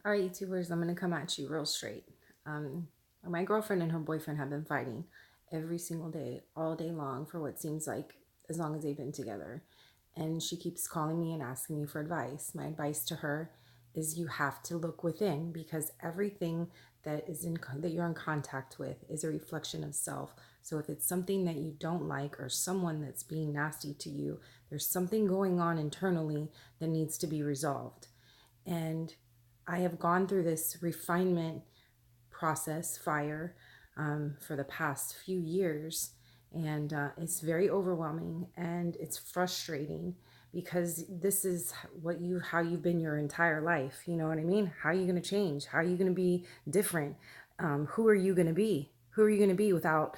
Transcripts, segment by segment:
All right, YouTubers, I'm going to come at you real straight. Um, my girlfriend and her boyfriend have been fighting every single day, all day long, for what seems like as long as they've been together. And she keeps calling me and asking me for advice. My advice to her is you have to look within, because everything that you're in contact with is a reflection of self. So if it's something that you don't like or someone that's being nasty to you, there's something going on internally that needs to be resolved. And I have gone through this refinement process, fire, for the past few years. And it's very overwhelming and it's frustrating, because this is how you've been your entire life. You know what I mean? How are you going to change? How are you going to be different? Who are you going to be? Who are you going to be without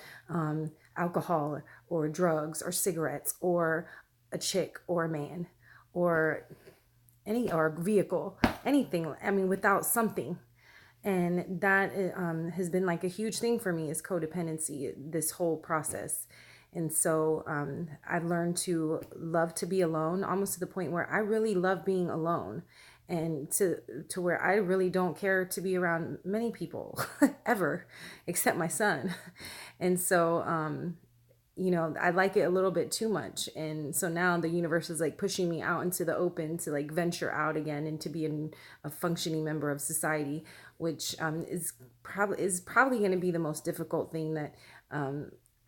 alcohol or drugs or cigarettes or a chick or a man or any or vehicle, anything? I mean, without something. And that has been like a huge thing for me, is codependency, this whole process. And so I've learned to love to be alone, almost to the point where I really love being alone, and to where I really don't care to be around many people ever, except my son. And so I like it a little bit too much. And so now the universe is like pushing me out into the open to like venture out again and to be a functioning member of society, which is probably going to be the most difficult thing that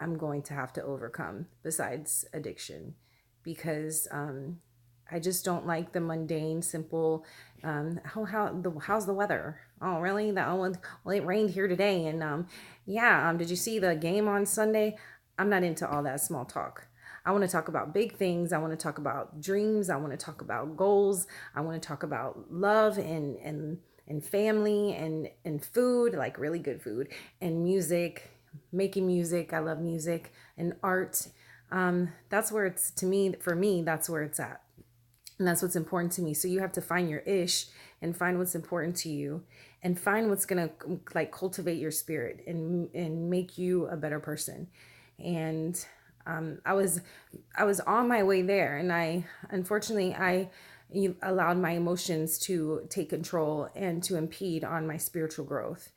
I'm going to have to overcome, besides addiction, because I just don't like the mundane, simple. How's the weather? Oh, really? Well, it rained here today, and yeah. Did you see the game on Sunday? I'm not into all that small talk. I want to talk about big things. I want to talk about dreams. I want to talk about goals. I want to talk about love and family and food, like really good food, and music, making music. I love music and art. That's where it's, to me, for me, that's where it's at. And that's what's important to me. So you have to find your ish and find what's important to you, and find what's going to like cultivate your spirit and make you a better person. And I was on my way there, and I unfortunately I allowed my emotions to take control and to impede on my spiritual growth,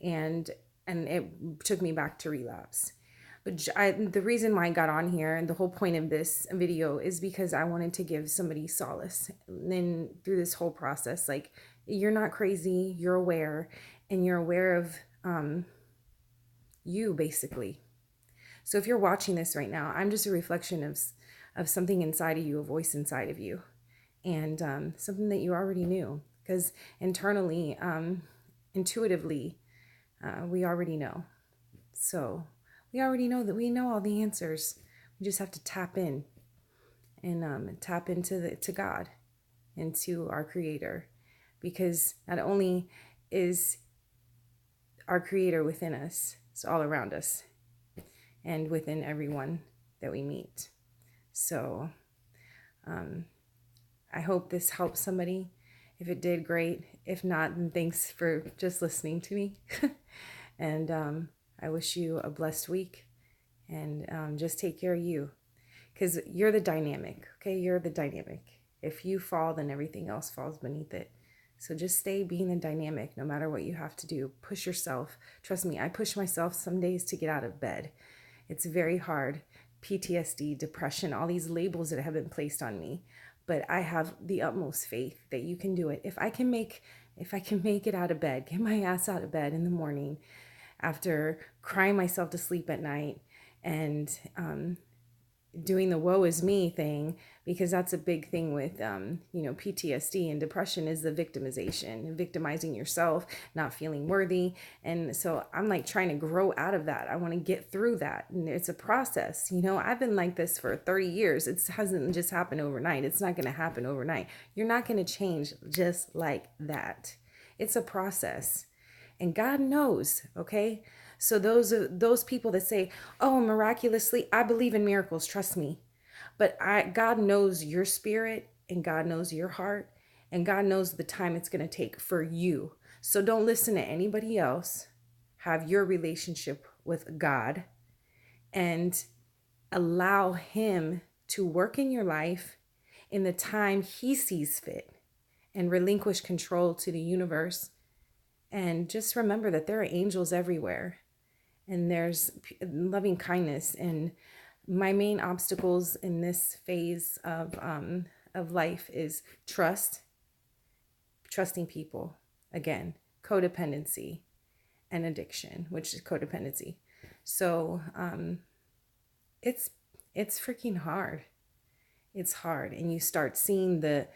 and it took me back to relapse. But the reason why I got on here, and the whole point of this video, is because I wanted to give somebody solace. And then through this whole process, like, you're not crazy, you're aware, and you're aware of you, basically. So if you're watching this right now, I'm just a reflection of something inside of you, a voice inside of you, and something that you already knew. Because internally, intuitively, we already know. So we already know that we know all the answers. We just have to tap in and tap into to God, into our Creator, because not only is our Creator within us, it's all around us and within everyone that we meet. So I hope this helps somebody. If it did, great. If not, then thanks for just listening to me. And I wish you a blessed week, and just take care of you, because you're the dynamic. Okay, you're the dynamic. If you fall, then everything else falls beneath it. So just stay being the dynamic, no matter what you have to do. Push yourself. Trust me, I push myself some days to get out of bed. It's very hard. PTSD, depression, all these labels that have been placed on me. But I have the utmost faith that you can do it. If I can make it out of bed, get my ass out of bed in the morning after crying myself to sleep at night, and doing the woe is me thing, because that's a big thing with PTSD and depression, is the victimization, victimizing yourself, not feeling worthy. And so I'm like trying to grow out of that. I want to get through that, and it's a process. I've been like this for 30 years. It hasn't just happened overnight. It's not going to happen overnight. You're not going to change just like that. It's a process, and God knows. Okay, so those people that say, "Oh, miraculously, I believe in miracles, trust me." But God knows your spirit, and God knows your heart, and God knows the time it's going to take for you. So don't listen to anybody else. Have your relationship with God, and allow him to work in your life in the time he sees fit. and relinquish control to the universe. And just remember that there are angels everywhere, and there's loving kindness. And my main obstacles in this phase of life is trusting people. Again, codependency and addiction, which is codependency. So it's freaking hard. It's hard, and you start seeing the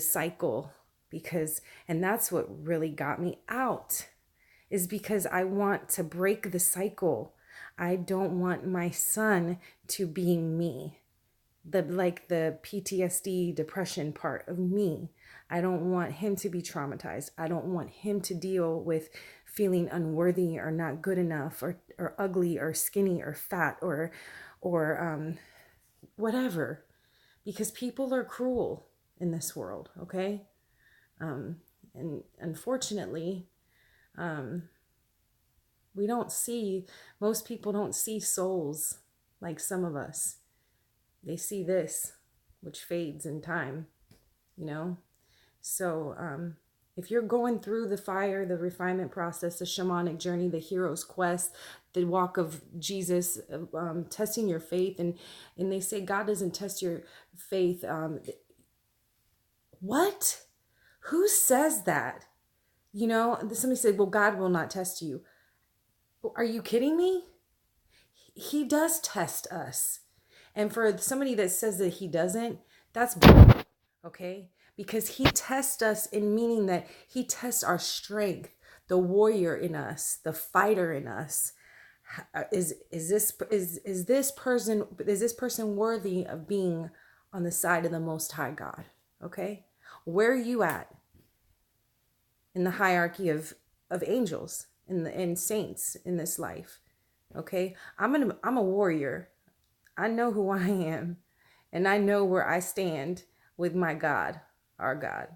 cycle, because, and that's what really got me out, is because I want to break the cycle. I don't want my son to be me, the PTSD depression part of me. I don't want him to be traumatized. I don't want him to deal with feeling unworthy or not good enough or ugly or skinny or fat or whatever, because people are cruel in this world, okay? And unfortunately, most people don't see souls like some of us. They see this, which fades in time, you know? So if you're going through the fire, the refinement process, the shamanic journey, the hero's quest, the walk of Jesus, testing your faith, and they say God doesn't test your faith. What? Who says that? You know, somebody said, well, God will not test you. Are you kidding me? He does test us. And for somebody that says that he doesn't, that's bull, okay? Because he tests us in meaning that he tests our strength, the warrior in us, the fighter in us. Is this person worthy of being on the side of the Most High God? Okay, where are you at in the hierarchy of angels and saints in this life? Okay, I'm a warrior. I know who I am, and I know where I stand with my God, our God.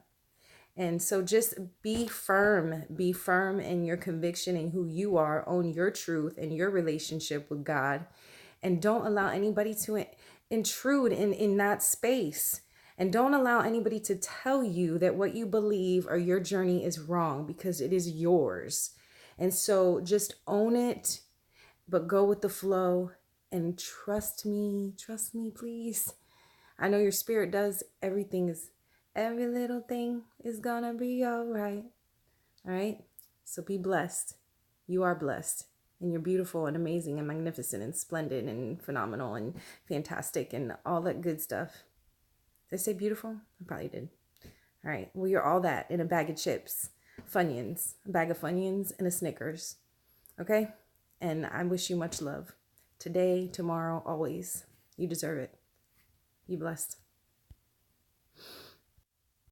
And so just be firm in your conviction and who you are, own your truth and your relationship with God, and don't allow anybody to intrude in that space. And don't allow anybody to tell you that what you believe or your journey is wrong, because it is yours. And so just own it, but go with the flow and trust me, please. I know your spirit does. Every little thing is gonna be all right. All right. So be blessed. You are blessed, and you're beautiful and amazing and magnificent and splendid and phenomenal and fantastic and all that good stuff. Did I say beautiful? I probably did. All right. Well, you're all that in a bag of chips, Funyuns, a bag of Funyuns and a Snickers. Okay. And I wish you much love today, tomorrow, always. You deserve it. Be blessed.